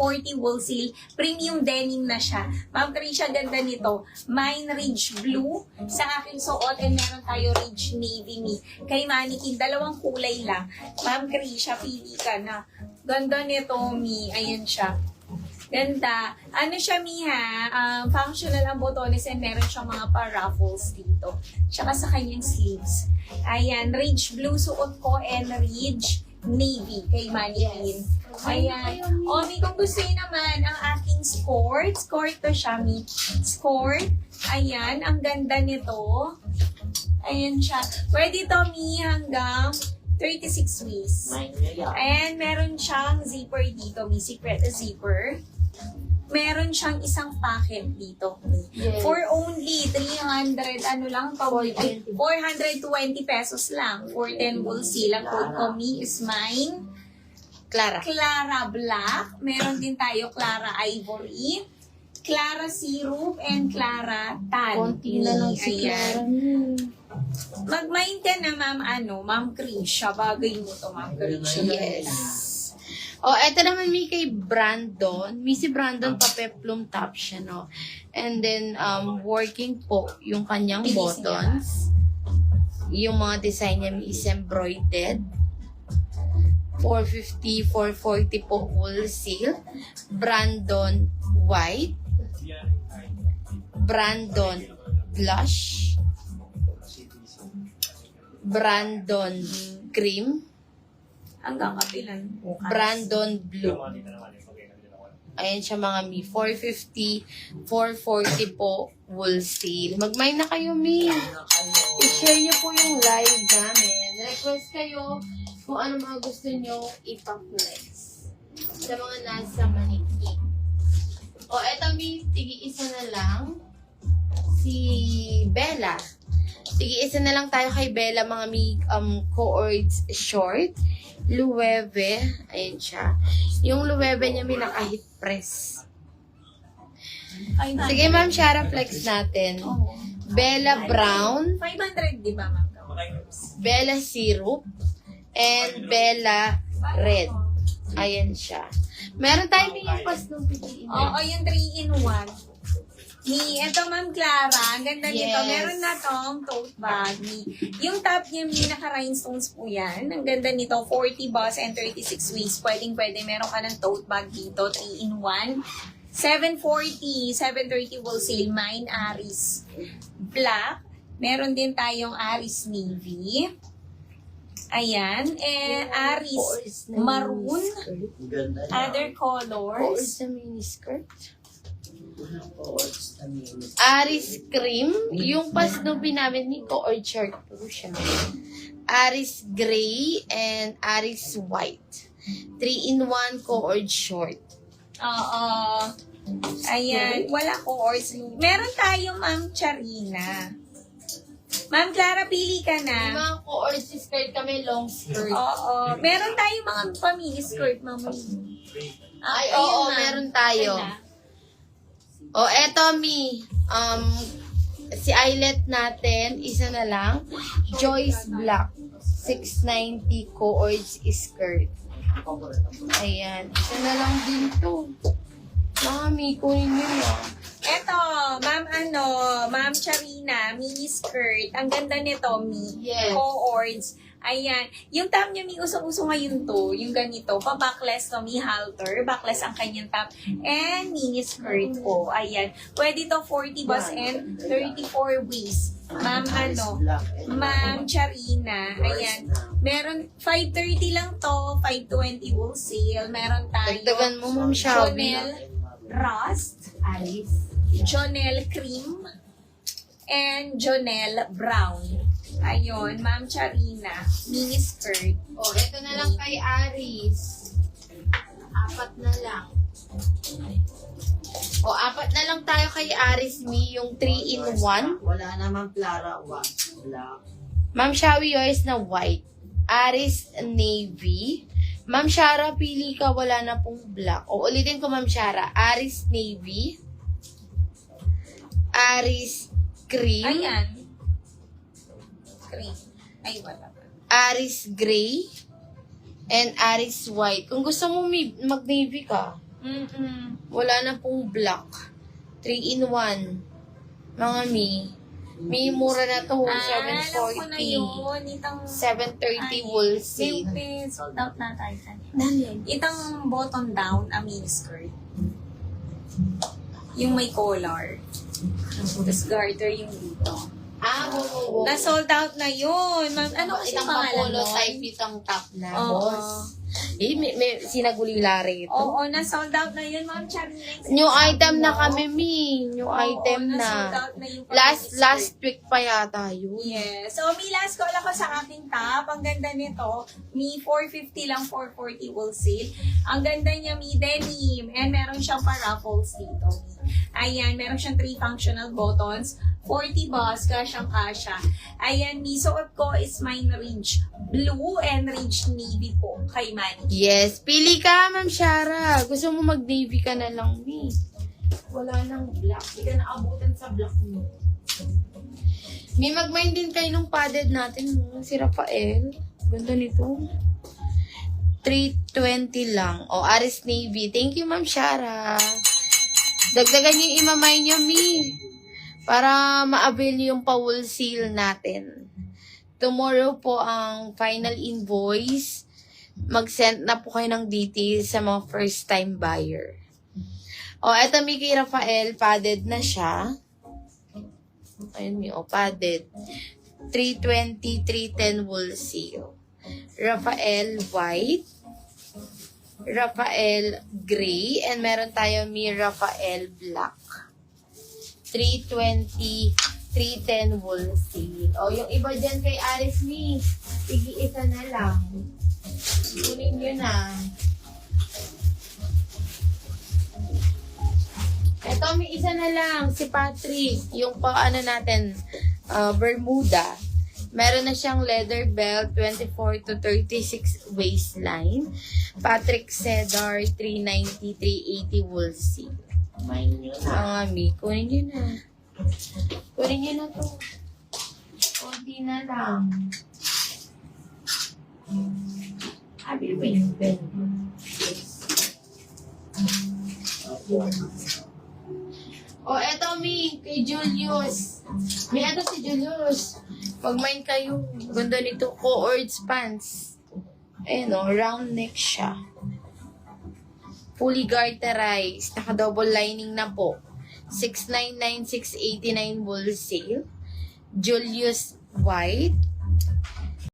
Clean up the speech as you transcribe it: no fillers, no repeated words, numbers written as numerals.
740 wool seal. Premium denim na siya. Ma'am Krisha, ganda nito. Mine Ridge Blue sa aking suot and meron tayo Ridge Navy Me. Kay Mannequin, dalawang kulay lang. Ma'am Krisha, pili ka na. Ganda nito, Mi. Ayan siya. Ganda. Ano siya, Miha? Functional ang botones and meron siyang mga pa-ruffles dito. Tsaka sa kanyang sleeves. Ayan, Ridge Blue suot ko and Ridge Navy kay Mannequin. Ayan. Mi, kung gusto nyo naman ang aking skirt to siya, Mi. Skirt. Ayan, ang ganda nito. Ayan siya. Pwede to, Mi, hanggang 36 waist. And meron siyang zipper dito, Mi. Secret zipper. Meron siyang isang pocket dito. Yes. For only 300, ano lang, 420 pesos lang. For 10 wool seal. Ang code ko, Mi, is mine. Clara. Clara Black. Meron din tayo Clara Ivory. Clara Syrup and Clara Tan. Konti na lang si Clara. Mag-mind ka na, Ma'am Krisha. Bagay mo to, Ma'am Krisha. Yes. Eto naman may kay Brandon. May si Brandon pa-peplum top siya, no? And then, working po yung kanyang Bilis buttons. Yung mga design niya is embroidered. 450, 440 po wool seal. Brandon white. Brandon blush. Brandon cream. Hanggang kapilan. Brandon blue. Ayan siya mga Mi. 450, 440 po wool seal. Mag-mine na kayo, Mi. I-share nyo po yung live namin. Request kayo kung ano mga gusto nyo ipa-flex sa mga nasa Mannequin. Eto, Mi. Tigi-isa na lang. Si Bella. Tigi-isa na lang tayo kay Bella, mga Mi. Coords short. Luwebe. Ayan siya. Yung luwebe niya may naka-hit press. Sige, Ma'am Shara, flex natin. Bella Brown. 500, di ba, Ma'am? Bella Syrup. And Bella Red. Ayan siya. Meron tayong yung pas nung piliin. Yung 3-in-1. Ito, Ma'am Clara, ang ganda nito. Yes. Meron na tong tote bag. Yung top niya, naka-rhinestones po yan. Ang ganda nito, 40 bus and 36 waist. Pwede. Meron ka ng tote bag dito, 3-in-1. 740, 730 wool seal, mine Aris Black. Meron din tayong Aris Navy. Ayan. Aris Maroon. Other colors. Sa miniskirt. Aris Cream. Yung pasnubi namin ni Coord short po siya. Aris Gray and Aris White. 3-in-1 Coord short. Ayan. Wala ko ours. Meron tayong Ma'am Charina. Ma'am Clara, pili ka Yung na. mga Coord skirt kami, long skirt. Meron tayong mga pa-mini skirt, Ma'am. Oo, meron tayo. Eto, Mi. Si Eyelet natin, isa na lang. Joyce Black. 690 Coords skirt. Ayan. Isa na lang din to. Mami, kunin nyo na. Eto, Ma'am Charina, mini skirt. Ang ganda nito, Mi. Yes. Coords. Ayan. Yung top niya, Mi, usong-uso ngayon to. Yung ganito. Pa-backless to, Mi, halter. Backless ang kanyang top. And mini skirt po. Ayan. Pwede to 40 bus and 34 waist. Ma'am Charina. Ayan. Meron, 530 lang to. 520 wool seal. Meron tayo. Dagdagan mo, Ma'am Shelby. Jonel Rust. Alice. Jonel Cream. And Jonel Brown. Ayun, Ma'am Charina. Mini skirt. Ito na lang kay Aris. 4 na lang. 4 na lang tayo kay Aris, Mi. Yung 3-in-1. Wala naman Clara, black. Ma'am Shawi, yours na white. Aris Navy. Ma'am Shara, pili ka. Wala na pong black. Ulitin ko, Ma'am Shara. Aris Navy. Aris Cream. Ayan. Cream. Ay, wala pa. Aris Gray. And Aris White. Kung gusto mo mag-navy ka. Wala na pong black. 3-in-1. Mga mi. May mura na to. Alam ko na 740. yun. Itang... 730 wool sale. May sold out na tayo. Nalin. Itang bottom down, a mini skirt. Yung may collar. Tapos garter yung dito. Oo. Na-sold out na yun. Ma'am, ano kasi Itang pangalan Apollo mo? type itang top na, Oo. boss. May sinagulila rito. Oo, na-sold out na yun, Ma'am Charlene. New item na kami, mi. New item na-sold na. out na yung Last week pa yata yun. Yes. So, may last call ako sa aking top. Ang ganda nito. Mi 450 lang, 440 wholesale. Ang ganda niya, mi denim. And meron siyang pa-ruffles dito. Ayan, meron siyang 3 functional buttons. 40 bus, kasyang-kasya. Ayan, mi suot ko is mine Ridge Blue and Ridge Navy po kay Manny. Yes. Pili ka, Ma'am Shara. Gusto mo mag-navy ka na lang, mi. Wala nang black. Hindi ka naabutan sa black mo. May mag-mind din kayo nung padded natin, no? Si Rafael. Ganda nito. 320 lang. O, Aris Navy. Thank you, Ma'am Shara. Dagdagan niyo yung imamay niyo, mi. Para ma-avail yung pa-wool seal natin. Tomorrow po ang final invoice. Mag-send na po kayo ng details sa mga first-time buyer. O, eto mi kay Rafael. Padded na siya. Ayun mi, padded. 320, 310 wool seal. Rafael white. Rafael gray. And meron tayo mi Rafael black. 320, 310 wool seal. O, yung iba dyan kay Alice mi, sige isa na lang. Kunin nyo na. Ito, may isa na lang, si Patrick. Yung paano natin, Bermuda. Meron na siyang leather belt, 24 to 36 waistline. Patrick Cedar, 390, 380 wool seal. Mi, kunin nyo na. Kunin nyo na to. Kunti na lang. Abi, wait. O, eto, mi, kay Julius. Mi, eto si Julius. Pag-mind kayo. Ganda nito, co-ords pants. Ayan o, round neck siya. Fully garterized. Naka-double lining na po. 699, 689 wool sale. Julius white.